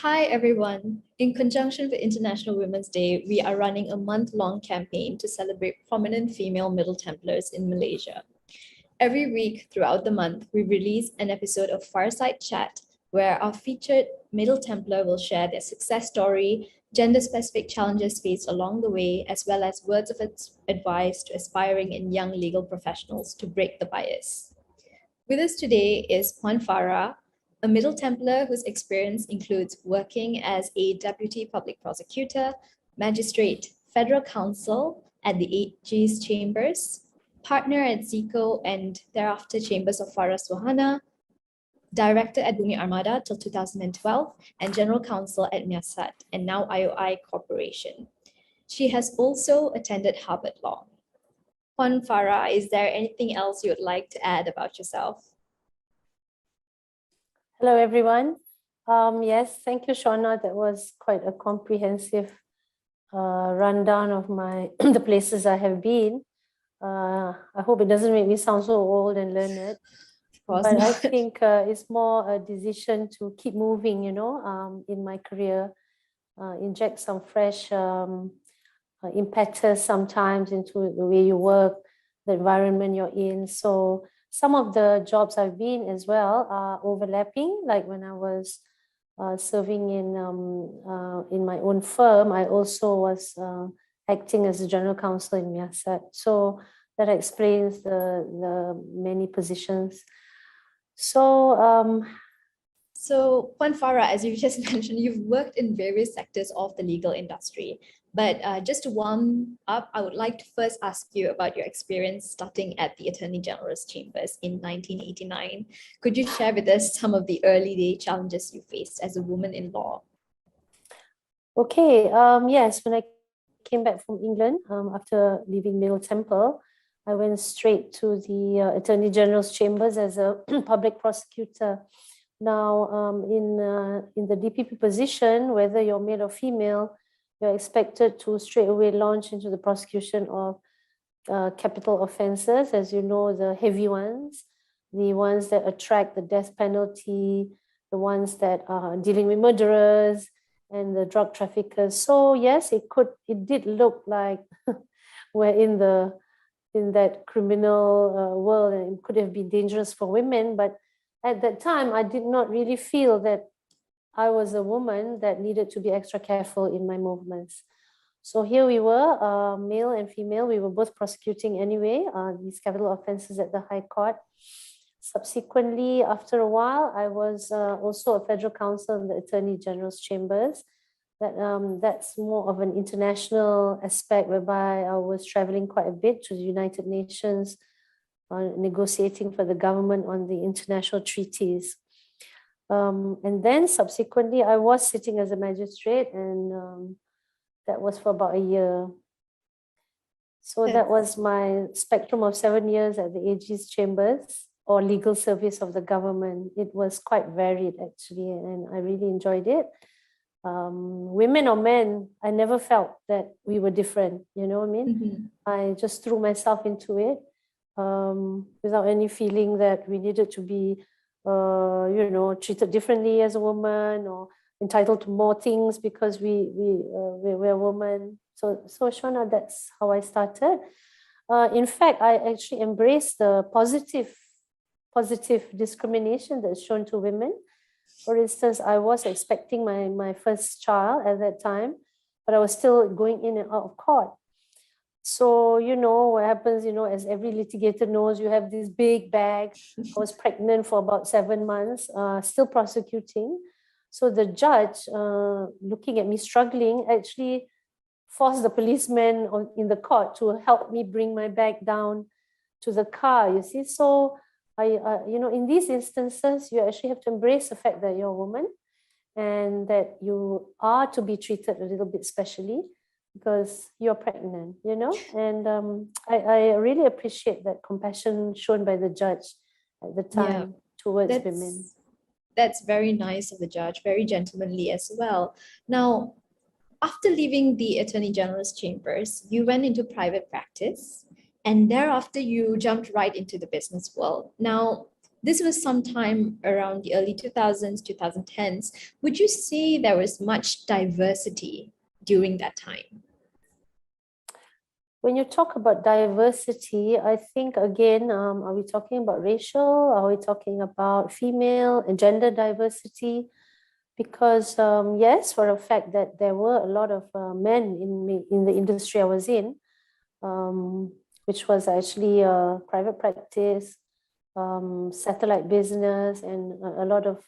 Hi everyone. In conjunction with International Women's Day, we are running a month-long campaign to celebrate prominent female Middle Templars in Malaysia. Every week throughout the month, we release an episode of Fireside Chat where our featured Middle Templar will share their success story, gender-specific challenges faced along the way, as well as words of advice to aspiring and young legal professionals to break the bias. With us today is Puan Farah, a Middle Templar whose experience includes working as a deputy public prosecutor, magistrate, federal counsel at the AG's chambers, partner at Zico and thereafter chambers of Farah Suhanah, director at Bumi Armada till 2012, and general counsel at Miasat and now IOI Corporation. She has also attended Harvard Law. Puan Farah, is there anything else you would like to add about yourself? Hello, everyone. Yes, thank you, Shauna. That was quite a comprehensive rundown of the places I have been. I hope it doesn't make me sound so old and learned. But I think it's more a decision to keep moving, in my career, inject some fresh impetus sometimes into the way you work, the environment you're in. So some of the jobs I've been as well are overlapping. Like when I was serving in my own firm, I also was acting as a general counsel in Miasat. So that explains the many positions. So Puan Farah, as you just mentioned, you've worked in various sectors of the legal industry. But just to warm up, I would like to first ask you about your experience starting at the Attorney General's chambers in 1989. Could you share with us some of the early day challenges you faced as a woman in law? Okay, yes, when I came back from England after leaving Middle Temple, I went straight to the Attorney General's chambers as a public prosecutor. Now, in the DPP position, whether you're male or female, you're expected to straight away launch into the prosecution of capital offences, as you know, the heavy ones, the ones that attract the death penalty, the ones that are dealing with murderers and the drug traffickers. So yes, it did look like we're in that criminal world, and it could have been dangerous for women. But at that time, I did not really feel that I was a woman that needed to be extra careful in my movements. So here we were, male and female, we were both prosecuting anyway, these capital offences at the High Court. Subsequently, after a while, I was also a federal counsel in the Attorney General's chambers. That's more of an international aspect, whereby I was traveling quite a bit to the United Nations, negotiating for the government on the international treaties. And then subsequently, I was sitting as a magistrate, and that was for about a year. So that was my spectrum of 7 years at the AG's chambers, or legal service of the government. It was quite varied, actually, and I really enjoyed it. Women or men, I never felt that we were different, you know what I mean? Mm-hmm. I just threw myself into it without any feeling that we needed to be treated differently as a woman or entitled to more things because we're women. So Shauna, that's how I started. In fact, I actually embraced the positive discrimination that's shown to women. For instance, I was expecting my first child at that time, but I was still going in and out of court. So, what happens, as every litigator knows, you have this big bag. I was pregnant for about 7 months, still prosecuting. So the judge, looking at me struggling, actually forced the policeman in the court to help me bring my bag down to the car, you see. So, in these instances, you actually have to embrace the fact that you're a woman and that you are to be treated a little bit specially, because you're pregnant, and I really appreciate that compassion shown by the judge at the time towards women. That's very nice of the judge, very gentlemanly as well. Now, after leaving the Attorney General's chambers, you went into private practice, and thereafter you jumped right into the business world. Now, this was sometime around the early 2000s, 2010s. Would you say there was much diversity during that time? When you talk about diversity, I think again, are we talking about racial? Are we talking about female and gender diversity? Because yes, for a fact that there were a lot of men in the industry I was in, which was actually private practice, satellite business, and a lot of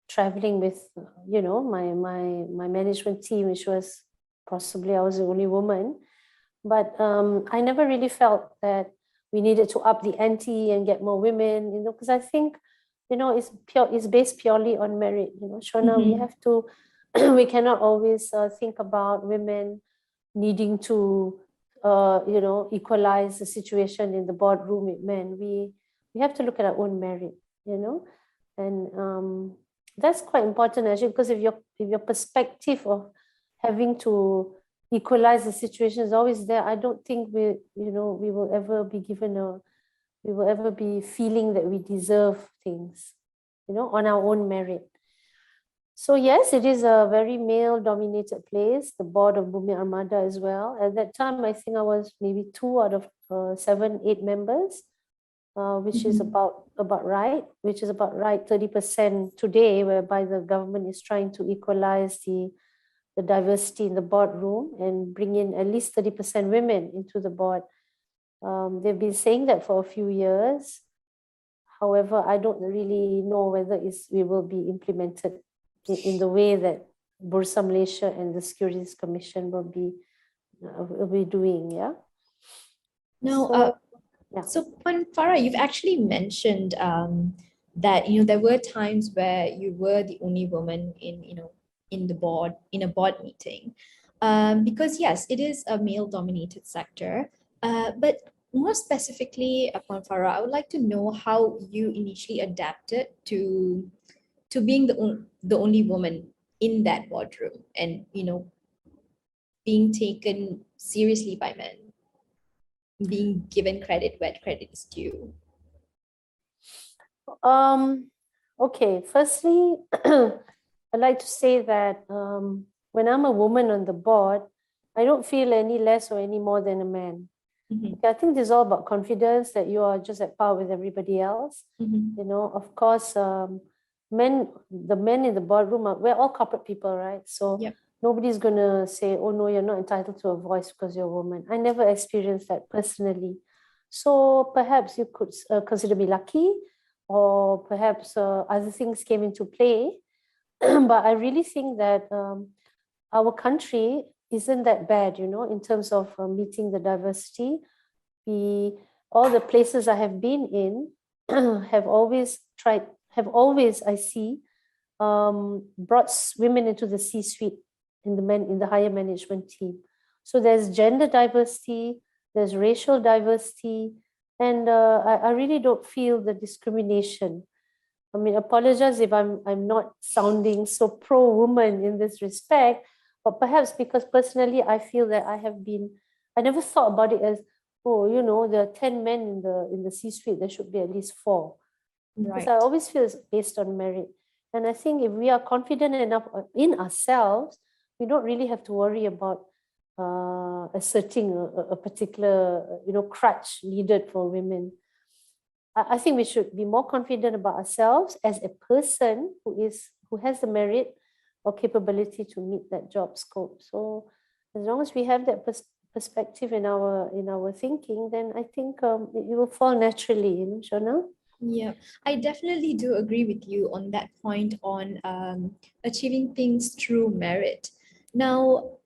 traveling with, my management team, which was possibly I was the only woman. But I never really felt that we needed to up the ante and get more women, because I think, it's based purely on merit. Shona, we have to, we cannot always think about women needing to, equalize the situation in the boardroom with men. We have to look at our own merit, and that's quite important actually, because if your perspective of having to equalize the situation is always there, I don't think we will ever be we will ever be feeling that we deserve things, on our own merit. So yes, it is a very male-dominated place, the board of Bumi Armada as well. At that time, I think I was maybe 2 out of 7, 8 members, which is about right, 30% today, whereby the government is trying to equalize the diversity in the boardroom and bring in at least 30% women into the board. They've been saying that for a few years. However, I don't really know whether we will be implemented in the way that Bursa Malaysia and the Securities Commission will be doing. Yeah. Now, so Farah, you've actually mentioned that there were times where you were the only woman in a board meeting, because yes, it is a male-dominated sector. But more specifically upon Farah, I would like to know how you initially adapted to being the only woman in that boardroom, and being taken seriously by men, being given credit where credit is due. Okay, firstly, I'd like to say that when I'm a woman on the board, I don't feel any less or any more than a man. Okay, I think this is all about confidence, that you are just at par with everybody else. Of course, the men in the boardroom, we're all corporate people, right? So nobody's going to say, oh no, you're not entitled to a voice because you're a woman. I never experienced that personally. So perhaps you could consider me lucky, or perhaps other things came into play. But I really think that our country isn't that bad, in terms of meeting the diversity. All the places I have been in have always, I see, brought women into the C-suite, in the higher management team. So there's gender diversity, there's racial diversity, and I really don't feel the discrimination. I mean, apologize if I'm not sounding so pro-woman in this respect, but perhaps because personally I feel that I never thought about it as, oh, there are 10 men in the C-suite, there should be at least 4. Right. Because I always feel it's based on merit. And I think if we are confident enough in ourselves, we don't really have to worry about asserting a particular, crutch needed for women. I think we should be more confident about ourselves as a person who has the merit or capability to meet that job scope. So as long as we have that perspective in our thinking, then I think it will fall naturally, Shona. Yeah, I definitely do agree with you on that point on achieving things through merit. Now,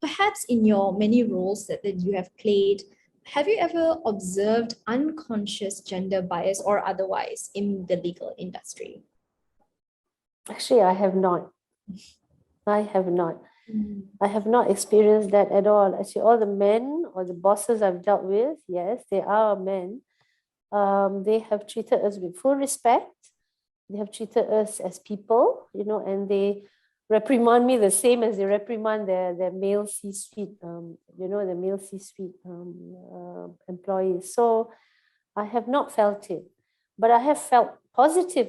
perhaps in your many roles that you have played, have you ever observed unconscious gender bias or otherwise in the legal industry? Actually, I have not. I have not. I have not experienced that at all. Actually, all the men or the bosses I've dealt with, yes, they are men. They have treated us with full respect. They have treated us as people, and they reprimand me the same as they reprimand their male C-suite, the male C-suite employees. So I have not felt it. But I have felt positive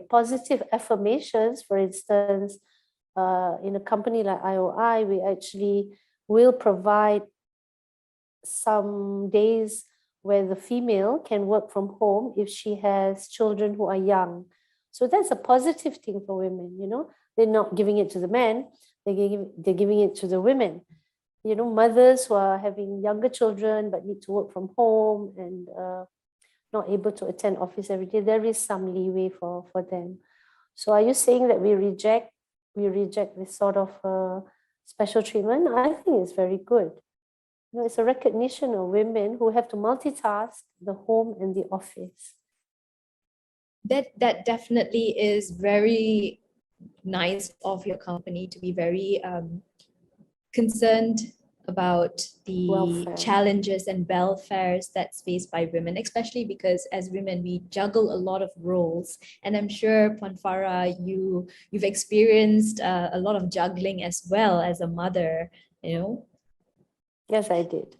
positive affirmations. For instance, in a company like IOI, we actually will provide some days where the female can work from home if she has children who are young. So that's a positive thing for women, you know. They're not giving it to the men, they're giving it to the women. You know, mothers who are having younger children but need to work from home and not able to attend office every day, there is some leeway for them. So are you saying that we reject this sort of special treatment? I think it's very good. You know, it's a recognition of women who have to multitask the home and the office. That definitely is very nice of your company to be very concerned about the Welfare. challenges and welfares that's faced by women, especially because as women we juggle a lot of roles, and I'm sure Puan Farah, you've experienced a lot of juggling as well as a mother, you know. Yes, I did.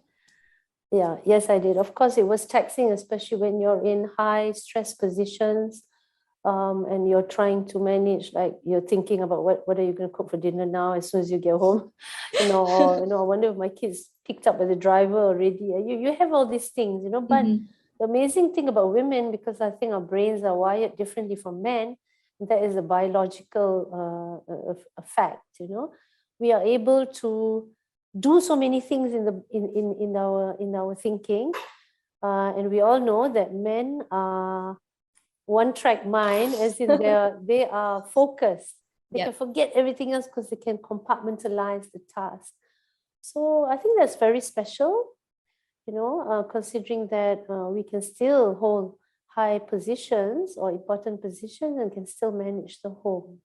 Yeah, yes, I did. Of course, it was taxing, especially when you're in high stress positions, and you're trying to manage, like you're thinking about what are you going to cook for dinner now as soon as you get home, you know, or I wonder if my kids picked up by the driver already. You have all these things, you know. But the amazing thing about women, because I think our brains are wired differently from men, that is a biological fact, you know. We are able to do so many things in our thinking, and we all know that men are one-track mind, as in they are focused. They can forget everything else because they can compartmentalize the task. So I think that's very special, you know, considering that we can still hold high positions or important positions and can still manage the home.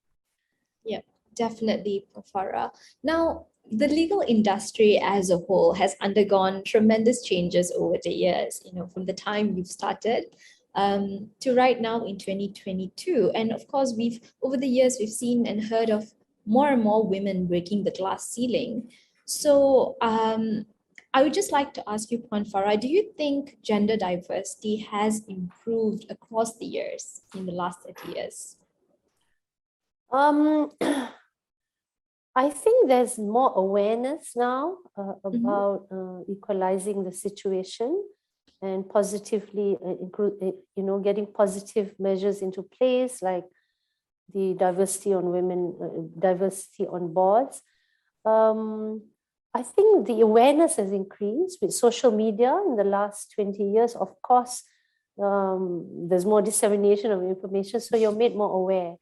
Yeah, definitely, Farah. Now, the legal industry as a whole has undergone tremendous changes over the years, you know, from the time you've started to right now in 2022. And of course, over the years, we've seen and heard of more and more women breaking the glass ceiling. So I would just like to ask you, Puan Farah, do you think gender diversity has improved across the years in the last 30 years? I think there's more awareness now about equalizing the situation and positively getting positive measures into place, like the diversity on women, diversity on boards. I think the awareness has increased with social media in the last 20 years. Of course, there's more dissemination of information, so you're made more aware.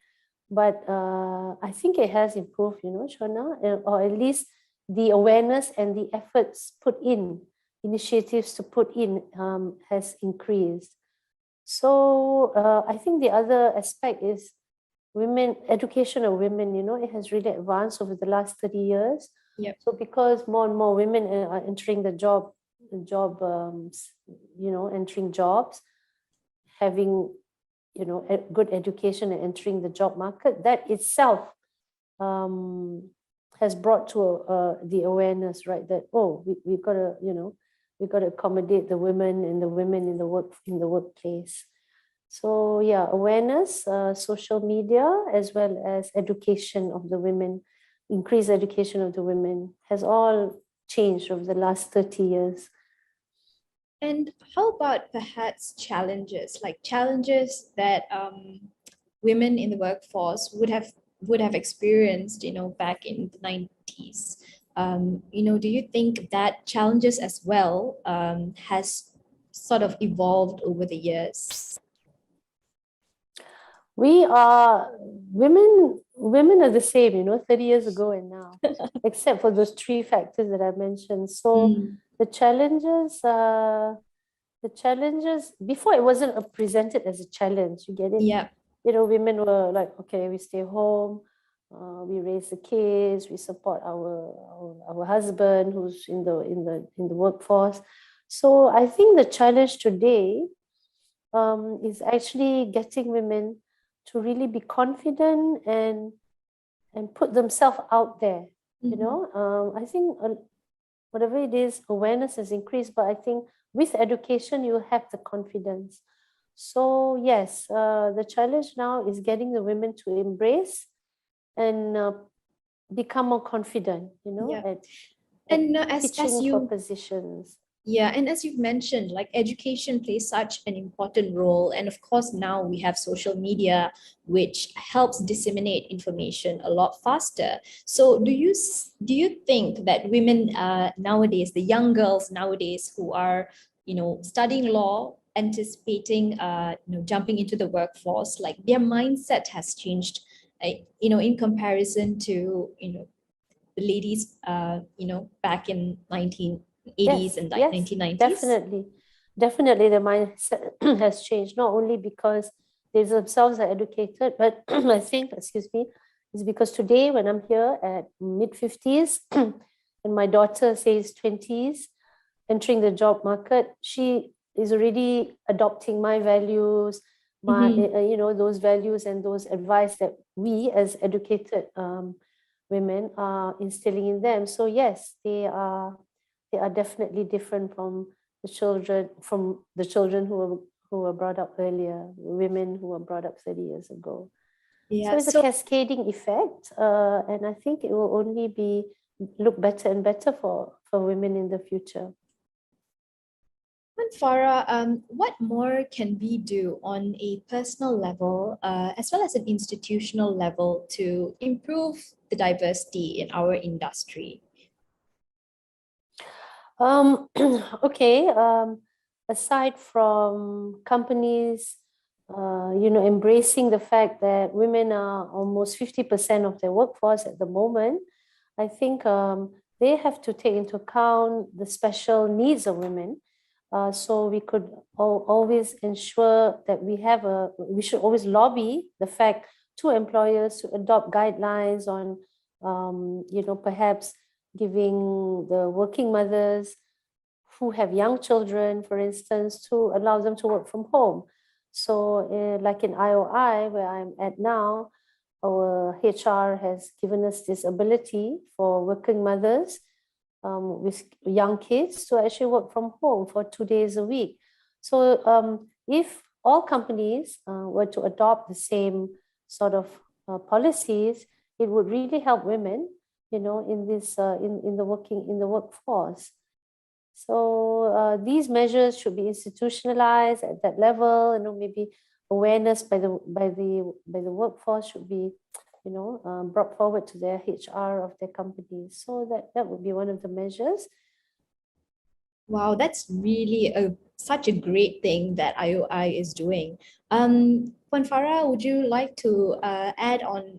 But I think it has improved, you know, Shona, or at least the awareness and the efforts put in, initiatives to put in has increased. So I think the other aspect is education of women, you know, it has really advanced over the last 30 years. Yep. So because more and more women are entering entering jobs, having good education and entering the job market, that itself has brought to the awareness, right? That we've got to accommodate the women and the women in the workplace. So yeah, awareness, social media, as well as education of the women, increased education of the women, has all changed over the last 30 years. And how about perhaps challenges that women in the workforce would have experienced, you know, back in the 90s? Do you think that challenges as well has sort of evolved over the years? Women are the same, you know, 30 years ago and now, except for those three factors that I mentioned. So the challenges before, it wasn't presented as a challenge. You get it? Yeah. You know, women were like, okay, we stay home, we raise the kids, we support our husband who's in the workforce. So I think the challenge today is actually getting women to really be confident and put themselves out there. You know, I think whatever it is, awareness has increased, but I think with education, you have the confidence. So yes, the challenge now is getting the women to embrace and become more confident, Yeah. at And as pitching for you positions. Yeah, and as you've mentioned, like education plays such an important role. And of course, now we have social media, which helps disseminate information a lot faster. So do you think that women nowadays, the young girls nowadays who are, studying law, anticipating jumping into the workforce, like their mindset has changed, in comparison to, the ladies back in 1980s Yes, and like yes, 1990s? definitely. Definitely the mindset has changed, not only because they themselves are educated, but I think, excuse me, is because today when I'm here at mid-50s and my daughter says 20s, entering the job market, she is already adopting my values, those values and those advice that we as educated women are instilling in them. So yes, they are definitely different from the children who were brought up earlier, women who were brought up 30 years ago. So Yeah. it's a So, cascading effect, and I think it will only look better and better for women in the future. Farah, what more can we do on a personal level, as well as an institutional level, to improve the diversity in our industry? Okay. Aside from companies, embracing the fact that women are almost 50% of their workforce at the moment, I think they have to take into account the special needs of women. So we could always ensure that we should always lobby the fact to employers to adopt guidelines on, perhaps giving the working mothers who have young children, for instance, to allow them to work from home. So like in IOI, where I'm at now, our HR has given us this ability for working mothers with young kids to actually work from home for 2 days a week. So if all companies were to adopt the same sort of policies, it would really help women, in this in the workforce. So these measures should be institutionalized at that level. Maybe awareness by the workforce should be, brought forward to their HR of their companies. So that would be one of the measures. Wow, that's really such a great thing that IOI is doing. Puan Farah, would you like to add on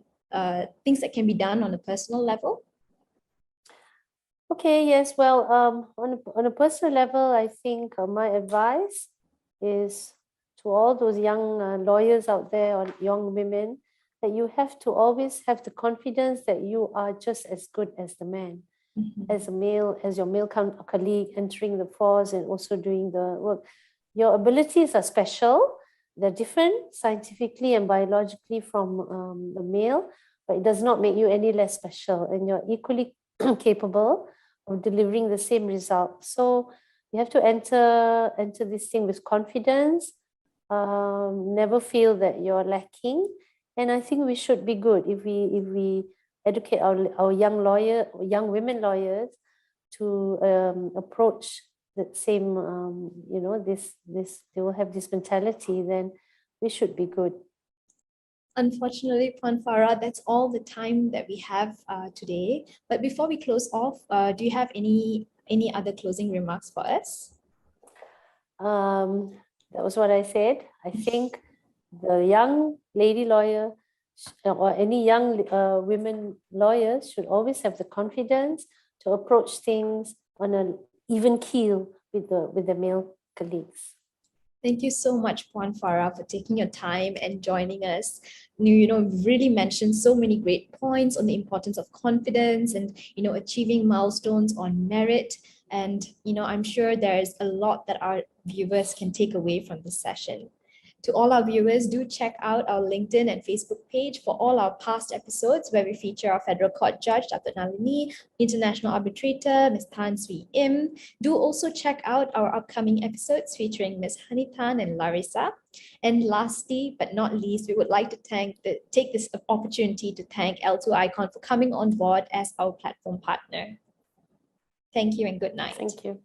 things that can be done on a personal level? Okay, yes. Well, on a personal level, I think my advice is to all those young lawyers out there or young women that you have to always have the confidence that you are just as good as the man, as your male colleague entering the force and also doing the work. Your abilities are special. They're different scientifically and biologically from the male, but it does not make you any less special, and you're equally capable of delivering the same result. So you have to enter this thing with confidence, never feel that you're lacking. And I think we should be good if we educate our young women lawyers to approach that same, this they will have this mentality, then we should be good. Unfortunately, Puan Farah, that's all the time that we have today. But before we close off, do you have any other closing remarks for us? That was what I said. I think the young lady lawyer or any young women lawyers should always have the confidence to approach things on an even keel with the male colleagues. Thank you so much, Puan Farah, for taking your time and joining us. Really mentioned so many great points on the importance of confidence and, achieving milestones on merit. And, I'm sure there's a lot that our viewers can take away from this session. To all our viewers, do check out our LinkedIn and Facebook page for all our past episodes where we feature our Federal Court Judge, Dr. Nalini, International Arbitrator, Ms. Tan Swee Im. Do also check out our upcoming episodes featuring Ms. Hani Tan and Larissa. And lastly, but not least, we would like to take this opportunity to thank L2 Icon for coming on board as our platform partner. Thank you and good night. Thank you.